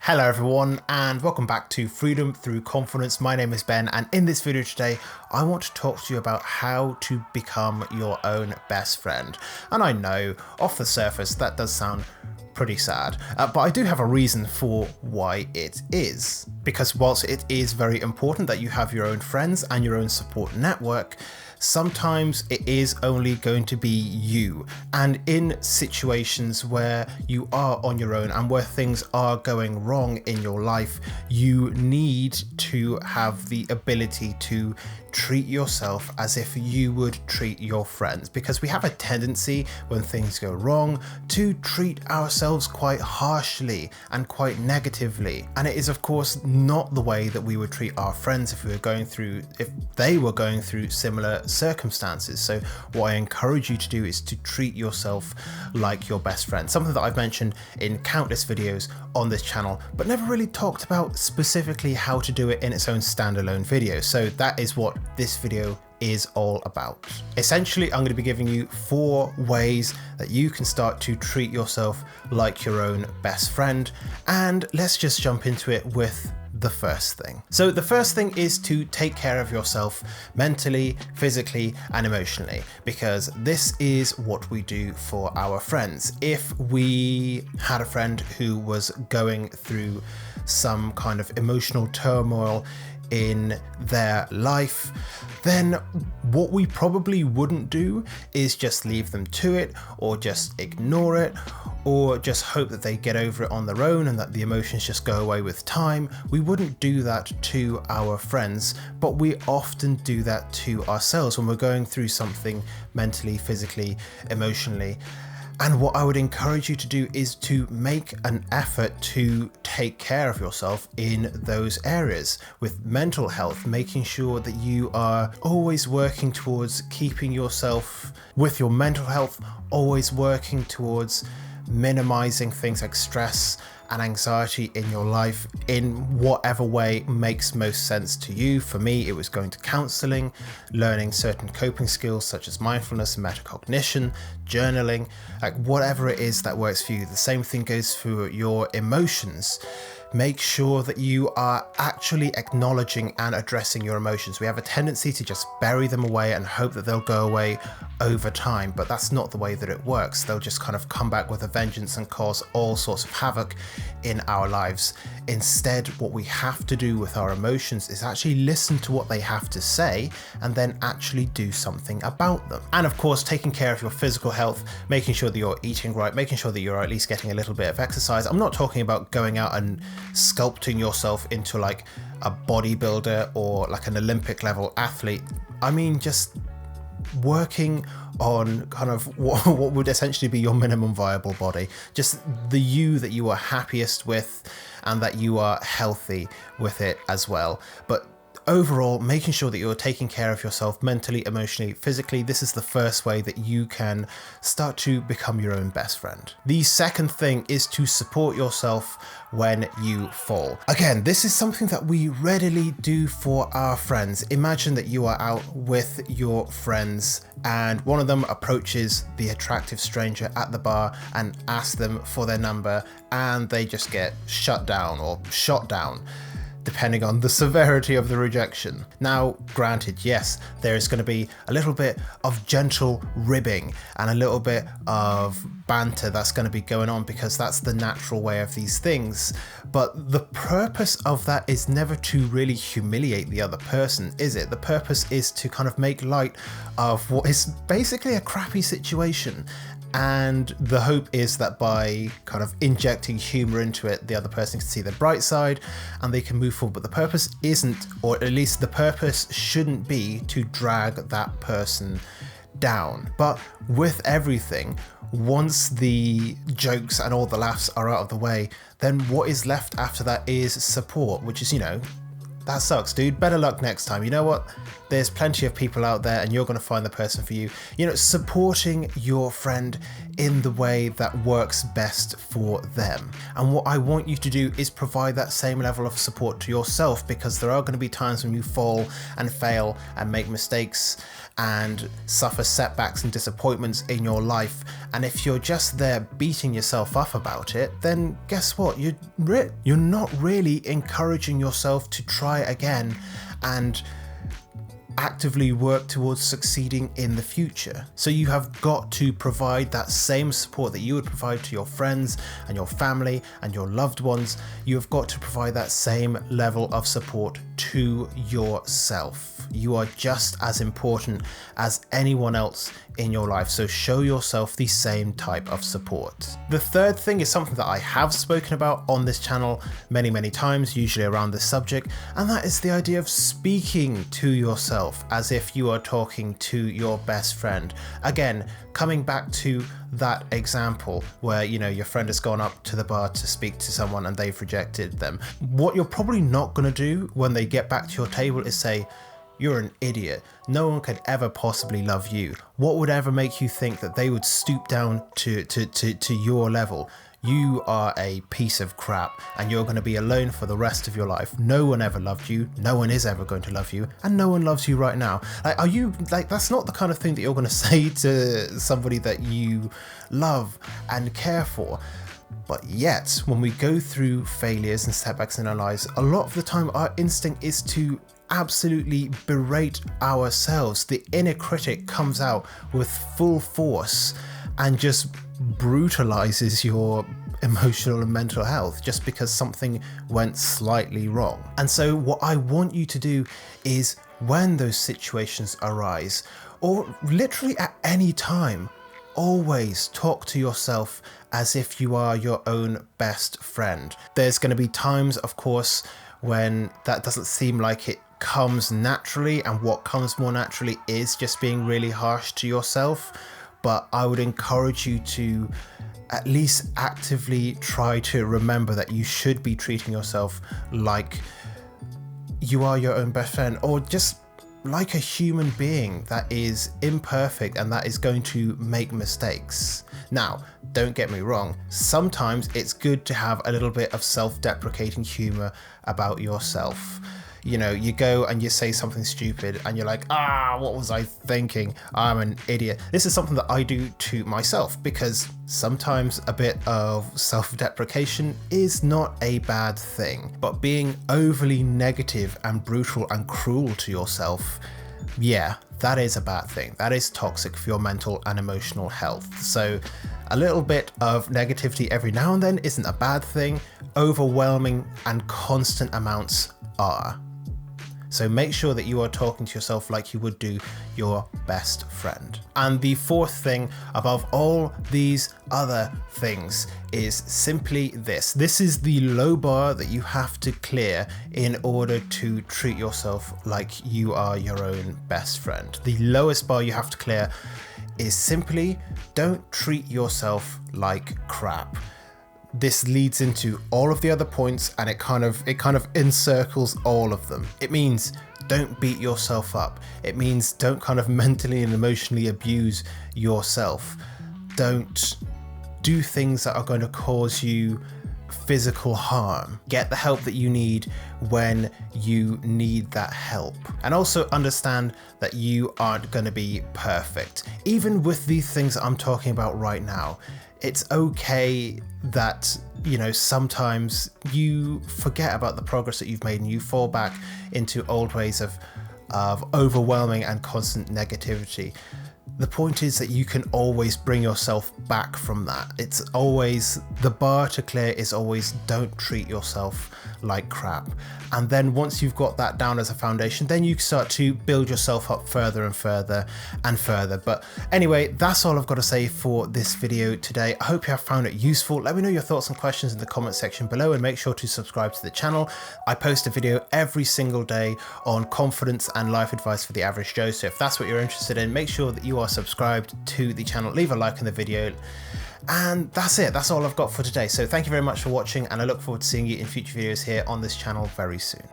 Hello everyone and welcome back to Freedom Through Confidence. My name is Ben and in this video today I want to talk to you about how to become your own best friend. And I know off the surface that does sound pretty sad, but I do have a reason for why it is. Because whilst it is very important that you have your own friends and your own support network, sometimes it is only going to be you. And in situations where you are on your own and where things are going wrong in your life, you need to have the ability to treat yourself as if you would treat your friends, because we have a tendency when things go wrong to treat ourselves quite harshly and quite negatively. And it is of course not the way that we would treat our friends if they were going through similar circumstances. So what I encourage you to do is to treat yourself like your best friend, something that I've mentioned in countless videos on this channel, but never really talked about specifically how to do it in its own standalone video. So that is what this video is all about. Essentially, I'm going to be giving you 4 ways that you can start to treat yourself like your own best friend. And let's just jump into it with the first thing. So the first thing is to take care of yourself mentally, physically, and emotionally, because this is what we do for our friends. If we had a friend who was going through some kind of emotional turmoil in their life, then what we probably wouldn't do is just leave them to it, or just ignore it, or just hope that they get over it on their own and that the emotions just go away with time. We wouldn't do that to our friends, but we often do that to ourselves when we're going through something mentally, physically, emotionally. And what I would encourage you to do is to make an effort to take care of yourself in those areas. With mental health, making sure that you are always working towards keeping yourself with your mental health, always working towards minimizing things like stress and anxiety in your life in whatever way makes most sense to you. For me, it was going to counseling, learning certain coping skills such as mindfulness and metacognition, journaling, like whatever it is that works for you. The same thing goes for your emotions. Make sure that you are actually acknowledging and addressing your emotions. We have a tendency to just bury them away and hope that they'll go away over time, but that's not the way that it works. They'll just kind of come back with a vengeance and cause all sorts of havoc in our lives. Instead, what we have to do with our emotions is actually listen to what they have to say and then actually do something about them. And of course, taking care of your physical health, making sure that you're eating right, making sure that you're at least getting a little bit of exercise. I'm not talking about going out and sculpting yourself into like a bodybuilder or like an Olympic level athlete. I mean, just working on kind of what would essentially be your minimum viable body, just the you that you are happiest with and that you are healthy with it as well. But overall, making sure that you're taking care of yourself mentally, emotionally, physically, this is the first way that you can start to become your own best friend. The second thing is to support yourself when you fall. Again, this is something that we readily do for our friends. Imagine that you are out with your friends and one of them approaches the attractive stranger at the bar and asks them for their number, and they just get shut down or shot down, depending on the severity of the rejection. Now, granted, yes, there is going to be a little bit of gentle ribbing and a little bit of banter that's going to be going on, because that's the natural way of these things. But the purpose of that is never to really humiliate the other person, is it? The purpose is to kind of make light of what is basically a crappy situation. And the hope is that by kind of injecting humor into it, the other person can see the bright side and they can move forward. But the purpose isn't, or at least the purpose shouldn't be, to drag that person down. But with everything, once the jokes and all the laughs are out of the way, then what is left after that is support, which is, you know, that sucks, dude. Better luck next time. You know what? There's plenty of people out there and you're going to find the person for you. You know, supporting your friend in the way that works best for them. And what I want you to do is provide that same level of support to yourself, because there are going to be times when you fall and fail and make mistakes and suffer setbacks and disappointments in your life. And if you're just there beating yourself up about it, then guess what? You're not really encouraging yourself to try again and actively work towards succeeding in the future. So you have got to provide that same support that you would provide to your friends and your family and your loved ones. You have got to provide that same level of support to yourself. You are just as important as anyone else in your life, so show yourself the same type of support. The third thing is something that I have spoken about on this channel many times, usually around this subject, and that is the idea of speaking to yourself as if you are talking to your best friend. Again, coming back to that example where, you know, your friend has gone up to the bar to speak to someone and they've rejected them. What you're probably not going to do when they get back to your table is say, "You're an idiot. No one could ever possibly love you." What would ever make you think that they would stoop down to your level? You are a piece of crap and you're going to be alone for the rest of your life. No one ever loved you. No one is ever going to love you, and no one loves you right now. Like, are you like, that's not the kind of thing that you're going to say to somebody that you love and care for. But yet, when we go through failures and setbacks in our lives, a lot of the time our instinct is to absolutely berate ourselves. The inner critic comes out with full force and just brutalizes your emotional and mental health just because something went slightly wrong. And so what I want you to do is, when those situations arise, or literally at any time, always talk to yourself as if you are your own best friend. There's going to be times, of course, when that doesn't seem like it comes naturally, and what comes more naturally is just being really harsh to yourself. But I would encourage you to at least actively try to remember that you should be treating yourself like you are your own best friend, or just like a human being that is imperfect and that is going to make mistakes. Now, don't get me wrong, sometimes it's good to have a little bit of self-deprecating humor about yourself. You know, you go and you say something stupid and you're like, what was I thinking? I'm an idiot. This is something that I do to myself, because sometimes a bit of self-deprecation is not a bad thing. But being overly negative and brutal and cruel to yourself, yeah, that is a bad thing. That is toxic for your mental and emotional health. So a little bit of negativity every now and then isn't a bad thing. Overwhelming and constant amounts are. So make sure that you are talking to yourself like you would do your best friend. And the fourth thing above all these other things is simply this. This is the low bar that you have to clear in order to treat yourself like you are your own best friend. The lowest bar you have to clear is simply, don't treat yourself like crap. This leads into all of the other points, and it kind of encircles all of them. It means don't beat yourself up. It means don't kind of mentally and emotionally abuse yourself. Don't do things that are going to cause you physical harm. Get the help that you need when you need that help. And also understand that you aren't going to be perfect. Even with these things I'm talking about right now, it's okay that, you know, sometimes you forget about the progress that you've made and you fall back into old ways of overwhelming and constant negativity. The point is that you can always bring yourself back from that. It's always, the bar to clear is always, don't treat yourself like crap. And then once you've got that down as a foundation, then you start to build yourself up further and further and further. But anyway, that's all I've got to say for this video today. I hope you have found it useful. Let me know your thoughts and questions in the comment section below, and make sure to subscribe to the channel. I post a video every single day on confidence and life advice for the average Joe. So if that's what you're interested in, make sure that you are subscribed to the channel, leave a like in the video, and that's it. That's all I've got for today. So thank you very much for watching, and I look forward to seeing you in future videos here on this channel very soon.